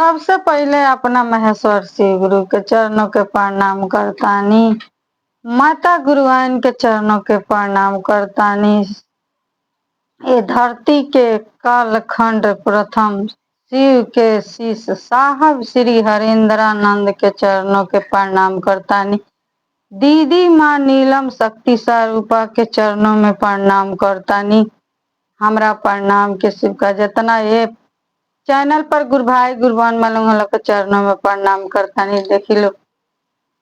सबसे पहले अपना महेश्वर शिव गुरु के चरणों के प्रणाम करतानी। माता गुरुआइन के चरणों के प्रणाम करतानी। ये धरती के कालखंड प्रथम शिव के शिष्य साहब श्री हरेंद्रानंद के चरणों के प्रणाम करतानी। दीदी माँ नीलम शक्ति स्वरूपा के चरणों में प्रणाम करतानी। हमरा प्रणाम के शिव का जितना ये चैनल पर गुरु भाई गुरुबान मालूम के चरणों में प्रणाम करतानी। देखी लो,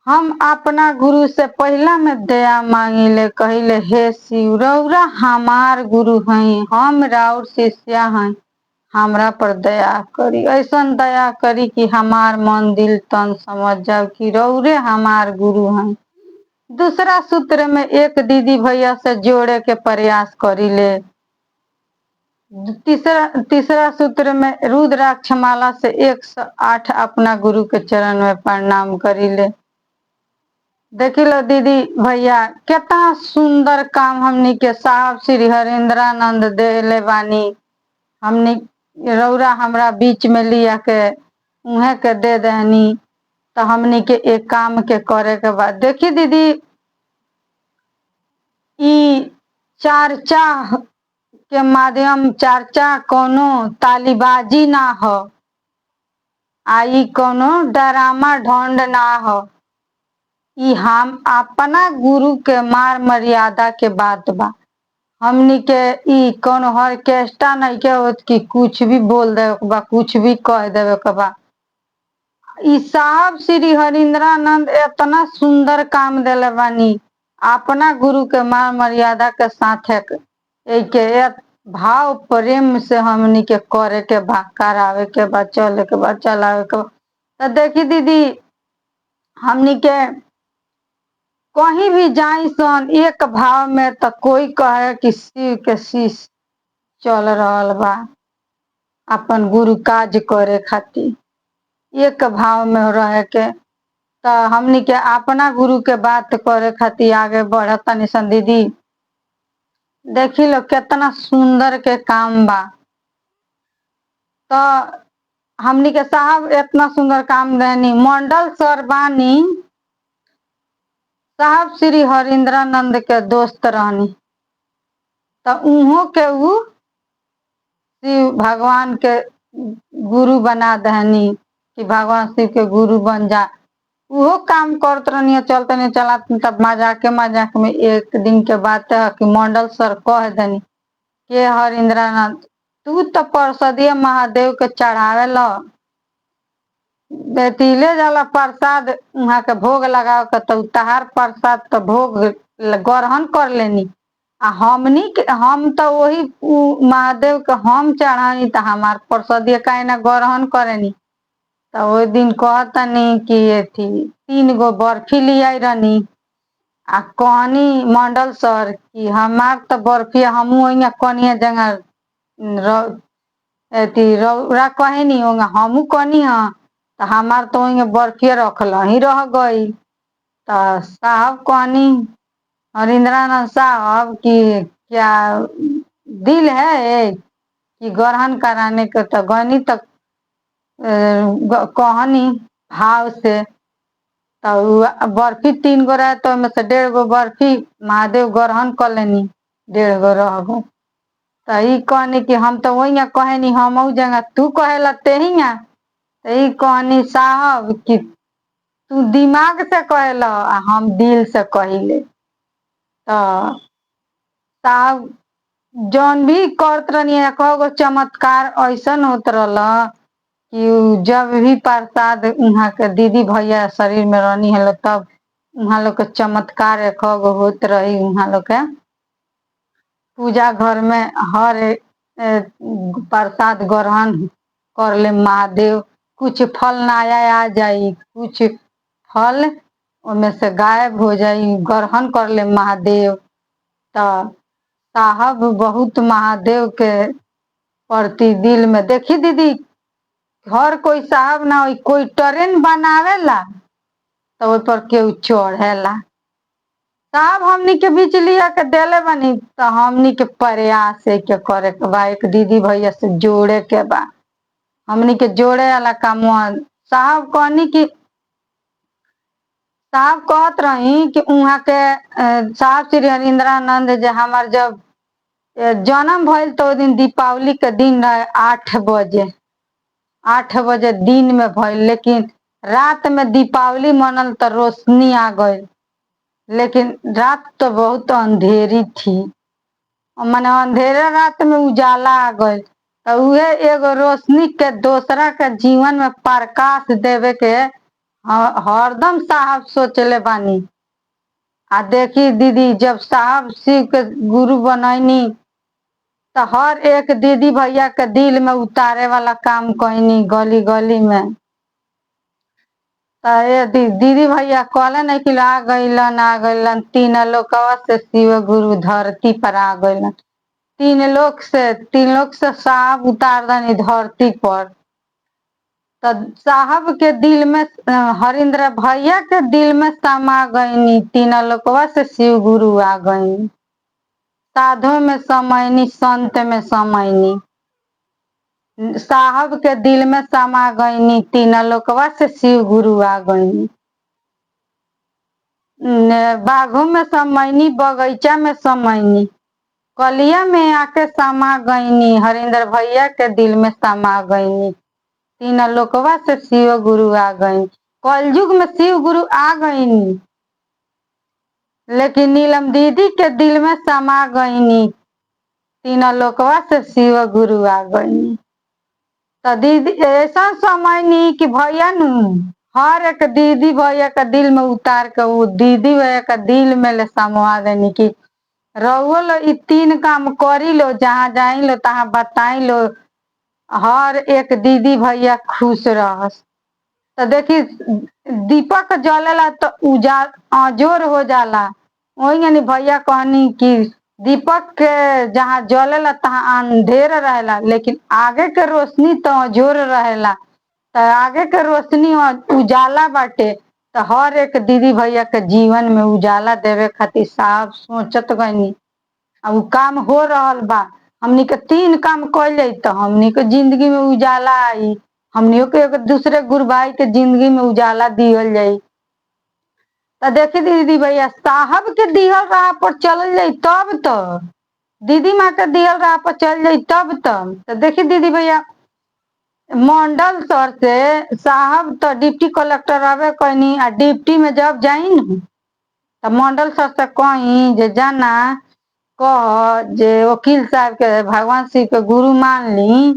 हम अपना गुरु से पहला में दया मांगिले, कहिले हे शिव रौरा हमार गुरु हैं, हम राउर शिष्या हैं, हमरा पर दया करी। ऐसा दया करी कि हमार मन दिल तन समझ जाओ कि रौरे हमार गुरु हैं। दूसरा सूत्र में एक दीदी भैया से जोड़े के प्रयास करी ले। तीसरा सूत्र में रुद्राक्ष माला से 108 अपना गुरु के चरण में प्रणाम करी ले। देखी लो दीदी भैया, कितना सुंदर काम हमनी के साहब श्री हरेंद्रानंद देले बानी। हमनी रौरा हमरा बीच में लिया के उहे के दे देनी, तो हमनी के एक काम के करे के बाद देखी दीदी, ई चर्चा के माध्यम चर्चा कोनो तालीबाजी ना हो, आई कोनो ड्रामा ढोंड ना हो। ई हम अपना गुरु के मार मर्यादा के बात बा। हमनी के ई कोनो ऑर्केस्ट्रा नहीं के होत कि कुछ भी बोल देवे के बा, कुछ भी कह देवे के बा। ई साहब श्री हरेंद्रानंद इतना सुंदर काम देले बानी, अपना गुरु के मान मर्यादा के साथ के भाव प्रेम से हमनी के करे के बा, करावे के बा, चले के बा, चलावे के बा। तो देखी दीदी, हमनी के कहीं भी जाई सन एक भाव में, तो कोई कहे कि शिव के शिष्य चल रहल बा अपन गुरु काज करे खातिर, एक भाव में रहे के। तो हमनी के अपना गुरु के बात करे खातिर आगे बढ़तनी सन। दीदी देखी लो कितना सुंदर के काम बा। तो हमनी के साहब इतना सुंदर काम देनी। मंडल सर बानी साहब श्री हरेंद्रानंद के दोस्त रहनी, तो उहो के ऊ शिव भगवान के गुरु बना दहनी कि भगवान शिव के गुरु बन जा। वो काम करत रहनी, चलते नहीं चला। तब मजाक में एक दिन के बात है कि मंडल सर कह देनी के हरेंद्रानंद, तू तो परसदीय महादेव के चढ़ावे लो, बेटीले जाला प्रसाद वहाँ के भोग लगाओ के, तो तहार प्रसाद तो भोग ग्रहण कर लेनी। हम तो वही महादेव के हम चढ़ानी, तो हमार प्रसाद काहे ना ग्रहण करेनी। तो वो दिन कहतनी कि थी 3 गो बर्फी लिया रहनी, आ कहनी मंडल सर कि हमार तो बर्फी हम कनिया जगह रौरा कहे नी होगा, हमू कहनी हाँ, तो हमार तो बर्फी रखल ही रह गई। तो साहब कहनी हरेंद्रानंद साहब कि क्या दिल है कि ग्रहण कराने के? तो गनी तक कहनी भाव से। तो बर्फी 3 गो रहे, तो में से 1.5 गो बर्फी महादेव ग्रहण कर लेनी, 1.5 गो रह गो। तो ई कहनी कि हम तो वही कहनी हम जगह तू कहेला तेहिया। तो ई कहनी साहब कि तू दिमाग से कहेला आ हम दिल से कहिले। तो साहब जौन भी करत रहनी, एक गो चमत्कार ऐसा होत रहला कि जब भी प्रसाद वहाँ के दीदी भैया शरीर में रहनी है, तब वहाँ लोग के चमत्कार एक गो होत रही। वहाँ लोग के पूजा घर में हर प्रसाद ग्रहण कर ले महादेव, कुछ फल नया आ जाई, कुछ फल उनमें से गायब हो जाई, ग्रहण कर ले महादेव। तो साहब बहुत महादेव के प्रति दिल में, देखी दीदी हर कोई साहब ना हो, कोई ट्रेन बनावेला तो उस पर केहू चढ़ेला। साहब हमनी के बीच लिया के देले बनी, तो हमनी के प्रयास के करे के बा, एक दीदी भैया से जोड़े के बा, हमनी के जोड़े वाला काम। साहब कहनी कि साहब कहत रही कि वहाँ के साहब श्री हरिंद्रानंद जे हमार जब जन्म भइल तो दिन दीपावली के दिन रहे 8 बजे 8 बजे दिन में भइल, लेकिन रात में दीपावली मनल तो रोशनी आ गई, लेकिन रात तो बहुत अंधेरी थी। माने अंधेरे रात में उजाला आ गई। तो उहे एगो रोशनी के दूसरा के जीवन में प्रकाश देवे के हरदम साहब सोचले बानी। आ देखी दीदी जब साहब शिव के गुरु बनैनी तो हर एक दीदी भैया के दिल में उतारे वाला काम कहनी गली गली में। तो ये दीदी भैया कहले नहीं कि आ गईलन 3 लोकवा से शिव गुरु धरती पर आ गईलन। 3 लोक से साहब उतार दनी धरती पर। तो साहब के दिल में हरिंद्र भैया के दिल में समा गईनी। 3 लोकवा से शिव गुरु आ गईनी। साधु में समयनी, संत में समयनी, साहब के दिल में समा गईनी। 3 लोकवा से शिव गुरु आ गईनी। बाघों में समयनी, बगीचा में समयनी, कलिया में आके समा गईनी। हरिंद्र भैया के दिल में समा गईनी। 3 लोकवा से शिव गुरु आ गईनी। कलयुग में शिव गुरु आ गईनी, लेकिन नीलम दीदी के दिल में समा गईनी। 3 लोकवा से शिव गुरु आ गईनी। तो दीदी ऐसा समय नहीं कि भैया नु हर एक दीदी भैया का दिल में उतार के वो दीदी भैया का दिल में ले समवा देनी कि रहुओ लो 3 काम करी लो, जहाँ जाई लो तहाँ बताई लो, हर एक दीदी भैया खुश रहस। तो देखी दीपक जलेला तो अजोर हो जाला। वही भैया कहनी कि दीपक के जहाँ जलेला तहाँ अंधेर रहेला, लेकिन आगे के रोशनी तो अजोर रहेला। तो आगे के रोशनी उजाला बाटे। तो हर एक दीदी भैया के जीवन में उजाला देवे खातिर साहब सोचत गईनी। अब उ काम हो रहल बा। हमनी के 3 काम कैले तो हमनी के जिंदगी में उजाला आई। हमनियों के एक दूसरे गुरु भाई के जिंदगी में उजाला दिहल जाई। तो देखी दीदी भैया साहब के दिहल राह पर चल जाई तब तो दीदी माँ के दिहल राह पर चल जाई तब तो देखी दीदी भैया मंडल सर से साहब तो डिप्टी कलेक्टर रहे कहनी। आ डिप्टी में जब जाई न तो मंडल सर से कही जे जाना कह जे वकील साहब के भगवान शिव के गुरु मान ली,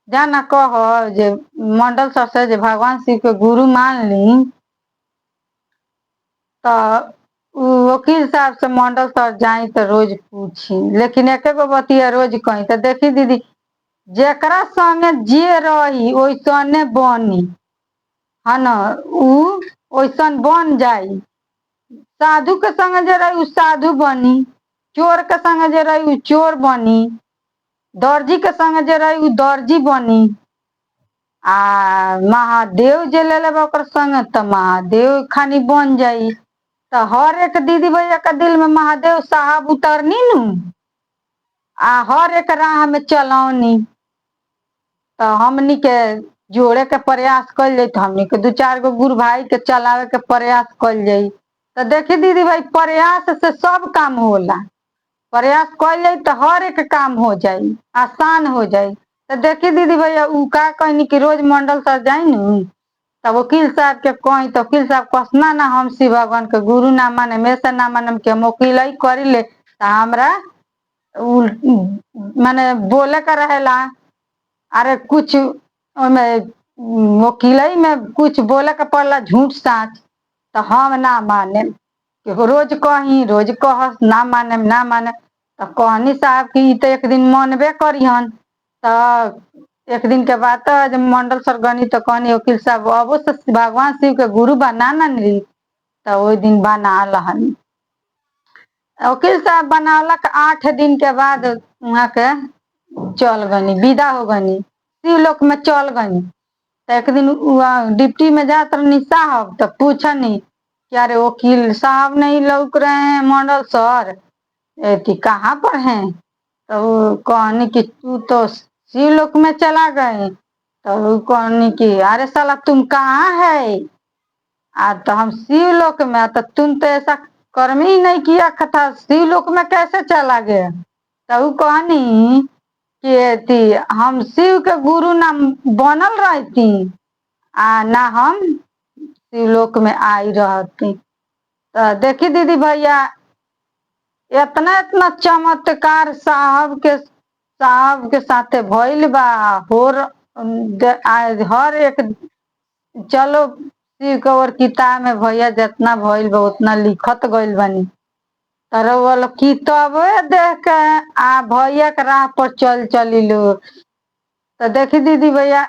जाना कह जे मंडल सर से जे भगवान शिव के गुरु मान ली। तो वकील साहब से मंडल सर जाई तो रोज पूछी, लेकिन एक बतिया रोज कही। तो देखी दीदी जेकरा संगे जे रही ओइसने बनी है न, उ ओइसन बन जाई। साधु के संगे जे रही उ साधु बनी, चोर के संगे जे रही उ चोर बनी, दर्जी के संगे जे रही उ दर्जी बनी। आ महादेव जे ले लेबा ओकर संगे तो महादेव खानी बन जाई। तो हर एक दीदी भैया के दिल में महादेव साहब उतरनी नु आ हर एक राह में चलौनी। तो हमनी के जोड़े के प्रयास कल जाई। तो हमनी के 2-4 गो गुरु भाई के चलावे के प्रयास कल जाई। तो देखी दीदी भाई प्रयास से सब काम होला। प्रयास कल जाई तो हर एक काम हो जाई, आसान हो जाई। तो देखी दीदी भैया उ का कहनी कि रोज मंडल सर जाई नु तो वकील साहब के कही तो वकील साहब कसना ना हम शिव भगवान के गुरु ना माने में से ना माने के हम वकील करी ले। तो हमरा माने बोले का रहेला, अरे कुछ वकील में कुछ बोले के पड़ला झूठ साच। तो हम ना माने रोज कही रोज कह ना माने ना माने। तो कहनी साहब कि तो एक दिन मनबे करिहन। तो एक दिन के बाद तो जब मंडल सर गनी तो कहनी वकील साहब अब से भगवान शिव के गुरु बना ली। तो वो दिन बना लहनी। वकील साहब बनावलक 8 दिन के बाद वहाँ के चल गनी, विदा हो गनी, शिवलोक में चल गनी। तो एक दिन डिप्टी में जात रहनी साहब तो पूछनी कि अरे वकील साहब नहीं लौक रहे हैं मंडल सर, कहाँ पर हैं। तो कहनी कि तू तो शिवलोक में चला गए। तो उ कहनी कि अरे साला तुम कहाँ है? तो हम शिवलोक में। तो तुम तो ऐसा कर्म ही नहीं किया था, शिवलोक में कैसे चला गया? तो उ कहनी कि थी हम शिव के गुरु ना बनल रहती ना हम शिवलोक में आई रहती। तो देखी दीदी भैया, इतना इतना चमत्कार साहब के साथे भइल बा। हर एक चलो शिव के और किताब में भैया जितना भइल बा उतना लिखत गइल बानी। तर वो किताबे देख के भैया के राह पर चली लो। तो देखी दीदी भैया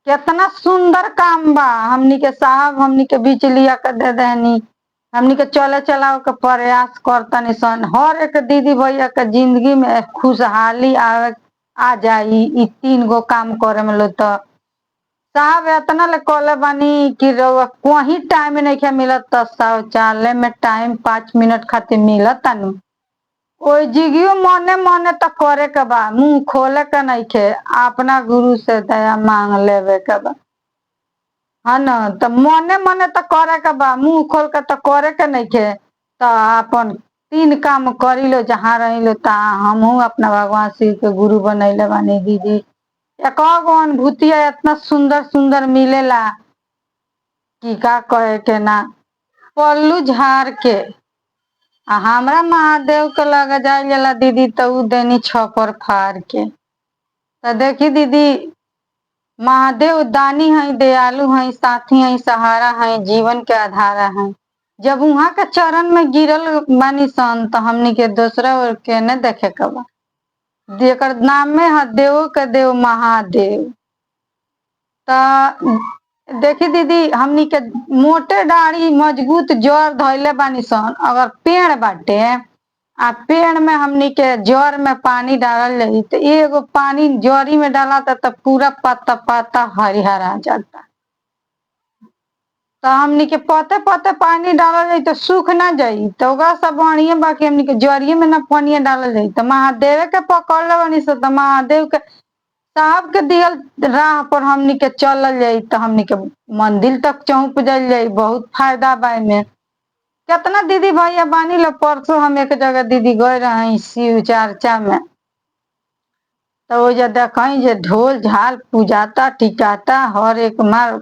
कितना सुंदर काम बा। हमनी के साहब हमनी के बीच लिया के दे देनी, हमनी के चले चलाओ के प्रयास करतनी सन। हर एक दीदी भैया के जिंदगी में खुशहाली आ जाई ई 3 गो काम करे में। लो तो साहब इतना ले कहले बानी कि कोई टाइम नहीं मिलत, तो शौचालय में टाइम 5 मिनट खातिर मिलत तानू। ओई जिगियो मने मने तो करे के बा, मुंह खोले के नहीं खे, अपना गुरु से दया मांग लेवे के बा, है न। तो मने मने तो करे के बा, मुंह खोल के तो करे के नहीं खे। तो अपन 3 काम करी लो जहाँ रही लो तहाँ। हमहू अपना भगवान शिव के गुरु बनैले बानी दीदी। एक अनुभूतिया इतना सुंदर सुंदर मिलेला कि का कहे के ना। पल्लू झाड़ के हमरा महादेव के लगे जाए जाला दीदी, तो उ देनी छपर फाड़ के। तो देखी दीदी महादेव दानी है, दयालु है, साथी है, सहारा है, जीवन के आधारा है। जब वहाँ के चरण में गिरल बानी सन तो हमनी के दूसरा और के ने देखे के बा। जेकर नाम में है देव के देव महादेव। तो देखी दीदी हमनी के मोटे डाढ़ी मजबूत जड़ धैले बानी सन। अगर पेड़ बाटे पेड़ में हमनी के जड़ में पानी डालल जाई तो एगो पानी जड़ी में डाला तो पूरा पत्ता पत्ता हरिहरा जाता। तो हमनी के पते पते पानी डालल जाई तो सूख ना जाई, तो ओकरा सब बढ़िया बाकी हमनी के जड़िए में ना पानी डालल जाई। तो महादेव के पकड़ ले बानी सन, तो महादेव के साहब के दियल राह पर हमनी के चलल जाई तो हमनी के मंदिर तक पहुंच जाई। बहुत फायदा बा में। कितना दीदी भैया बानी लो। परसों हम एक जगह दीदी गए रहे शिव चर्चा में, तो वो जो देखी जे ढोल झाल पूजाता टिकाता, हर एक मार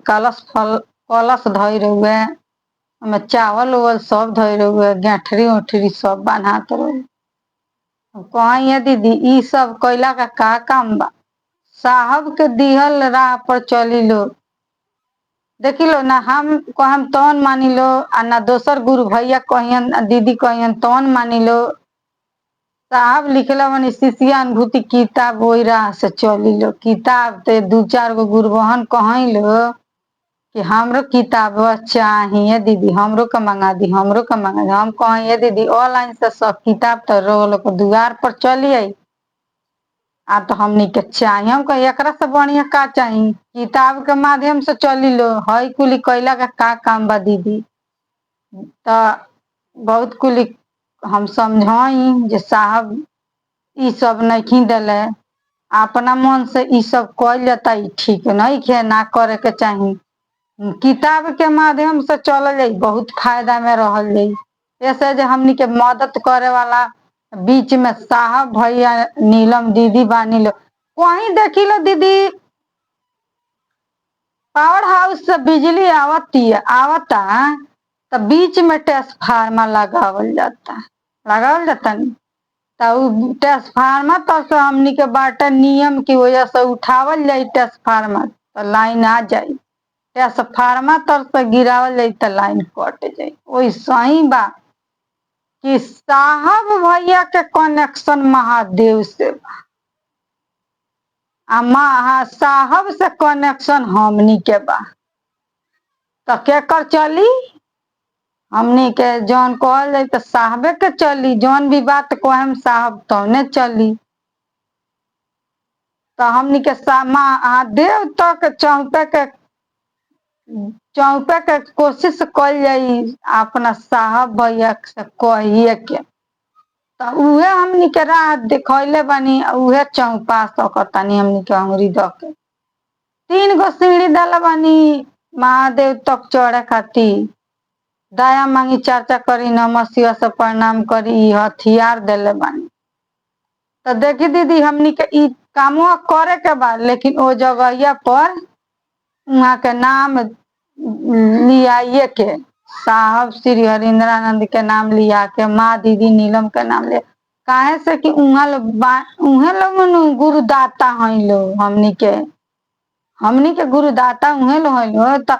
कलश धोई रहे, चावल उवल सब धोई रहे, गैठरी उठरी सब बनाते रहे। कहीं है दीदी ई सब कैला का काम बा? साहब के दिहल राह पर चली लो। देखी लो ना हम कहम तौन मानी लो ना दोसर गुरु भैया कहियन दीदी कहियन तौन मानी लो। साहब लिखला बनी शिष्या अनुभूति किताब, वही राह से चली लो। किताब ते 2-4 गो गुरु बहन कहीं लो कि हमरो किताब चाहिए दीदी, हमरो का मंगा दी, हमरो का मंगा दी। हम कहिए दीदी ऑनलाइन से सब किताब तो रोल को दुआर पर चली आई तो हमनी के चाहिए। हम कही एकरा से बढ़िया का चाहिए? किताब के माध्यम से चली लो। हई कुली कैला का काम बा दीदी? तो बहुत कुली हम समझाई जे साहब ई सब नहीं दिले, अपना मन से ई सब कल जाता ठीक नहीं खे, ना करे के चाहिए। किताब के माध्यम से चल जाई, बहुत फायदा में रहल जाई। ऐसे जे हमनी के मदद करे वाला बीच में साहब भैया नीलम दीदी बानी लो। वहीं देखी लो दीदी पावर हाउस से बिजली आवता तो बीच में ट्रांसफार्मर लगावल जाता नहीं। तो ट्रांसफार्मर तो से हमनी के बाटे नियम की वजह से उठावल जाई ट्रांसफार्मर तो लाइन आ जाई, ट्रांसफार्मर तर से गिरावल जाई तो लाइन कट जाई। वैसा ही बा कि साहब भैया के कनेक्शन महादेव से बा, साहब से कनेक्शन हमनी के बा। तो के कर चली? हमनी के जौन कहल जाई तो साहबे के चली, जौन भी बात कहम साहब तौने चली। तो हमनी के महादेव तक चौपे के कोशिश कल जाई अपना साहब भैया से कहिए के। तो उहे हमनी के राह दिखैले बानी, उहे चौपा सकतानी हमनी के अंगुरी द के। 3 गो सीढ़ी डाला बानी महादेव तक चढ़े खातिर। दया मांगी चर्चा करी नमः शिवाय से प्रणाम करी हथियार देले बानी। तो देखी दीदी हमनी के ई कामवा करे के बाद लेकिन ओ जगहिया पर वहाँ के नाम लियाइए के साहब श्री हरिंद्रानंद के नाम लिया के माँ दीदी नीलम के नाम लिया। काहे से कि उहे लोग गुरुदाता हैं लोग हमनी के गुरुदाता उहे लोग हैं लोग।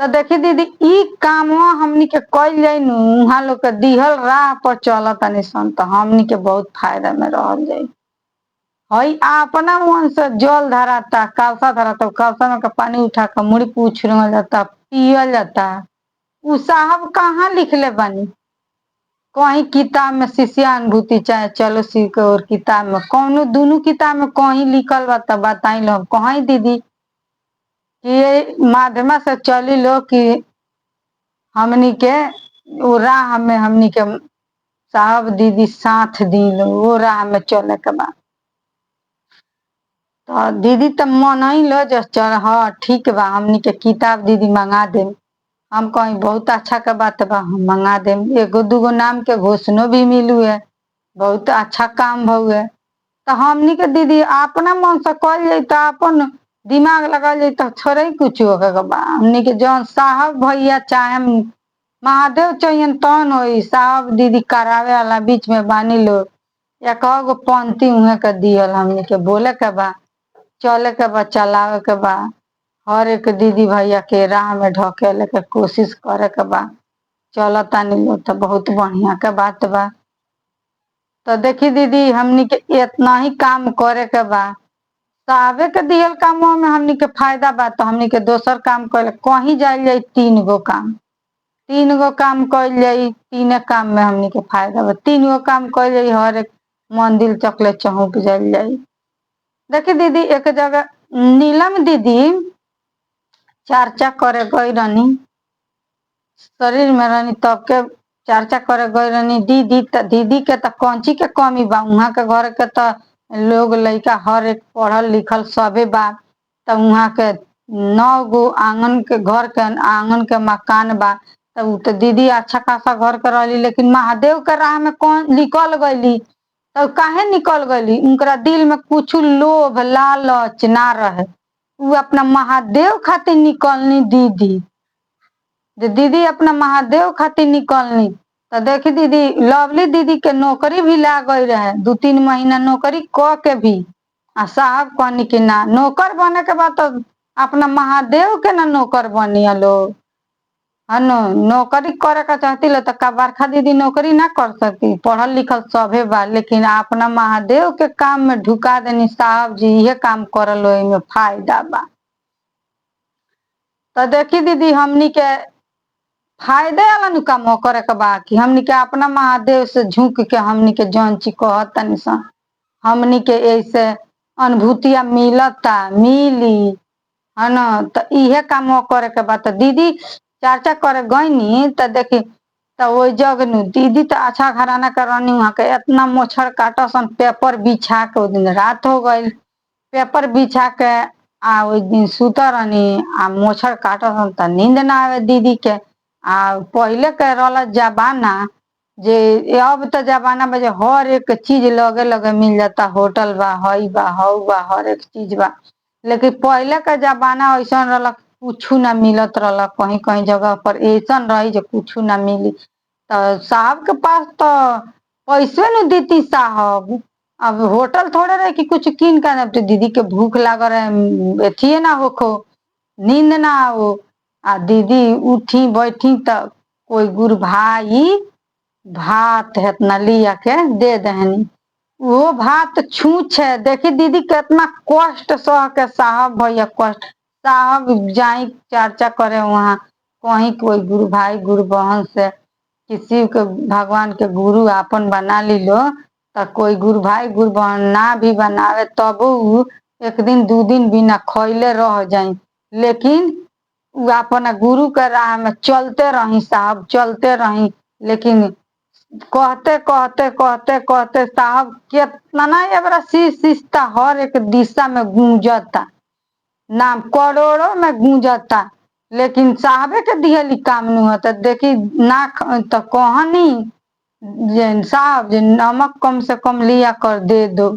तो देखी दीदी ई कामवा हमनी के कइल जाई नु उहाँ लोग के दिहल राह पर चलत तनी सन तो हमनी के बहुत फायदा में रहल जाई। हई अपना मन से जल धराता कलसा धराता कलसा में के पानी उठा के मुड़ी पूछ जाता पियल जाता। उ साहब कहाँ लिखले बानी कहीं किताब में शिष्यानुभूति चाहे चलो सी के और किताब में कौनो दोनों किताब में कहीं लिखल बा त बताई लो कहीं दीदी कि ये माध्यम से चली लो कि हमनी के वो राह में हमनी के साहब दीदी साथ दी लो वो राह में चले के बा। तो दीदी तो मन ही लो जस चल हाँ ठीक बा हमनी के किताब दीदी मंगा दे। हम कहीं बहुत अच्छा के बात बा हम मंगा दे। एगो दूगो नाम के घोषणा भी मिलू है बहुत अच्छा काम भुए। तो हमनी के दीदी अपना मन से कल जाई तो अपन दिमाग लगा जाई तो थोड़े ही कुछ हो बा। हमनी के जौन साहब भैया चाहे महादेव चाहिए तौन हो साहब दीदी करावे वाला बीच में बानी लो या कहो पंक्ति उहे के दियल हमनी के बोले के बा चले के बा चलावे के बा हर एक दीदी भैया के राह में ढकेले के कोशिश करे के बा चलता नहीं लो तो बहुत बढ़िया के बात बा। तो देखी दीदी हमनी के इतना ही काम करे के बा साहबे के दिहल कामों में हमनी के फायदा बा। तो हमनी के दोसर काम करे कहीं जाइल जाई 3 गो काम कइल जाई 3 काम में हमनी के फायदा बा। 3 गो काम कइल जाई हर एक मंदिर चकले चौक जाइल जाई। देखी दीदी एक जगह नीलम दीदी चर्चा करे गई रहनी शरीर में रहनी तब के चर्चा करे गई रहनी दीदी के तो कौची के कमी बा वहाँ के घर के तो लोग लइका हर एक पढ़ल लिखल सबे बा। तो वहाँ के 9 गो आंगन के घर के आंगन के मकान बा। तो दीदी अच्छा खासा घर के रहली लेकिन महादेव के राह में कौन निकल गईली तो काहे निकल गईली उनकरा दिल में कुछ लोभ लालच ना रहे उ अपना महादेव खातिर निकलनी दीदी अपना महादेव खातिर निकलनी। तो देखी दीदी लवली दीदी के नौकरी भी ला गई रहे 2-3 महीना नौकरी क के भी आ साहब कहनी कि ना नौकर बने के बाद तो अपना महादेव के ना नौकर बनिया लोग है नौकरी करे का चाहती लो तो का बरखा दीदी नौकरी ना कर सकती पढ़ल लिखल सभे बा लेकिन अपना महादेव के काम में ढुका देनी साहब जी ये काम करल में फायदा बा। तो देखी दीदी हमनी के फायदे वाला नु काम करे के बा कि हमनी के अपना महादेव से झुक के हमनी के जौन चीज कहतनी सन हमनी के ऐसे अनुभूतिया मिलता मिली है न। तो इहे काम करे के बा। तो दीदी चर्चा करे गईनी तो देखी तो वो जगनू दीदी तो अच्छा घराना के रहनी वहाँ के इतना मच्छर काटा सन पेपर बिछा के दिन रात हो गई पेपर बिछा के आ उस दिन सुता रहनी आ मच्छर काटा सन तो नींद ना आवे दीदी के। आ पहले के रहल जमाना जे अब तो जमाना में हर एक चीज लगे लगे मिल जाता होटल बा हई बा हऊ बा हर एक चीज बा लेकिन पहले के जमाना ऐसा रहल कुछ ना मिलत रहल कहीं कहीं जगह पर ऐसा रही जो कुछ ना मिली। तो साहब के पास तो पैसे न देती साहब अब होटल थोड़े रहे कि कुछ कीन का दीदी के भूख लग रहे एथिए ना होखो नींद ना आओ आ दीदी उठी बैठी तो कोई गुरु भाई भात हेतना लिया के दे दहनी वो भात छूछ है। देखी दीदी कितना कष्ट सह के साहब भैया कष्ट साहब जाई चर्चा करे वहाँ कहीं कोई गुरु भाई गुरु बहन से किसी के भगवान के गुरु आपन बना ली लो तो कोई गुरु भाई गुरु बहन ना भी बनावे तब एक दिन 2 दिन बिना खैले रह जाई लेकिन उ अपना गुरु के राह में चलते रही साहब चलते रही। लेकिन कहते कहते कहते कहते साहब कितना एबरा शीशता हर एक दिशा में गूंजता नाम करोड़ों में गूंजता, लेकिन साहबे के दिहली काम नहीं होता। देखी ना तो कहनी जे साहब जे नमक कम से कम लिया कर दे दो,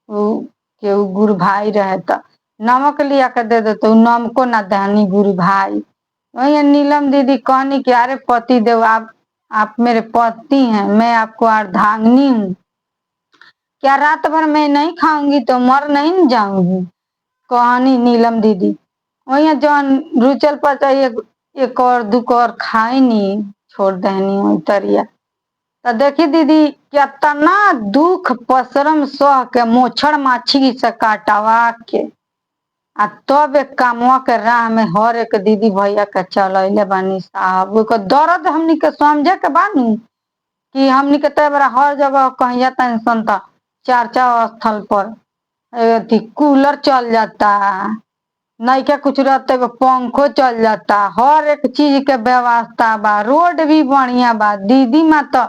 के गुरु भाई रहे तो नमक लिया कर दे दो, तो नमको ना दहनी गुरु भाई। वही नीलम दीदी कहनी कि अरे पति देव आप मेरे पति हैं, मैं आपको अर्धांगिनी हूँ, क्या रात भर मैं नहीं खाऊंगी तो मर नहीं जाऊंगी, कहनी नीलम दीदी। वही जौन रुचल पचा एक और दुख और खाई नहीं, छोड़ देनी वही तरिया। तो देखी दीदी कितना दुख पसरम सह के मोछड़ माछी से काटवा के आ तब एक कामवा के राह में हर एक दीदी भैया के चलैले बानी साहब। ओकर दर्द हमनी के समझे के बानी कि हमनी के तय बड़ा हर जगह कहीं जाता इंसान था चर्चा स्थल पर अथी कूलर चल जाता, नहीं क्या कुछ रहते पंखो चल जाता, हर एक चीज के व्यवस्था बा, रोड भी बढ़िया बा दीदी। माँ तो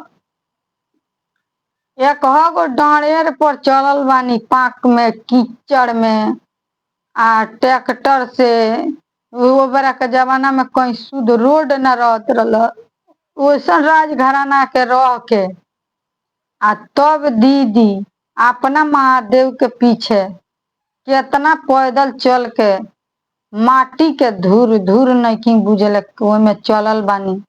एक गो डाँड़ेर पर चलल बानी पाक में कीचड़ में आ ट्रैक्टर से। वो बड़ा के जमाना में कहीं शुद्ध रोड न रहत रहल, वैसन राज घराना के रह के आ तब दीदी अपना महादेव के पीछे कितना पैदल चल के माटी के धूर धूर नहीं बुझल में चलल बानी।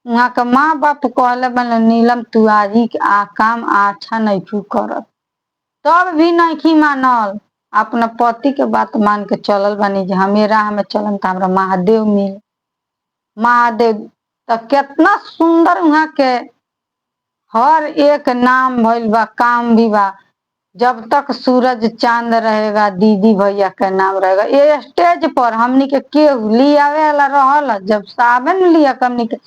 वहाँ के माँ बाप कहले बने नीलम तू आज ही काम अच्छा नहीं करत, तब भी नहीं मानल, अपना पति के बात मान के चलल बानी जे हमें राह में चलन तो हमरा महादेव मिल। महादेव तो कितना सुंदर वहाँ के हर एक नाम भइल बा, काम भी बा। जब तक सूरज चांद रहेगा दीदी भैया का नाम रहेगा। ये स्टेज पर हमनी के केहू लियावे वाला रहल, जब सावन लिया हमनी के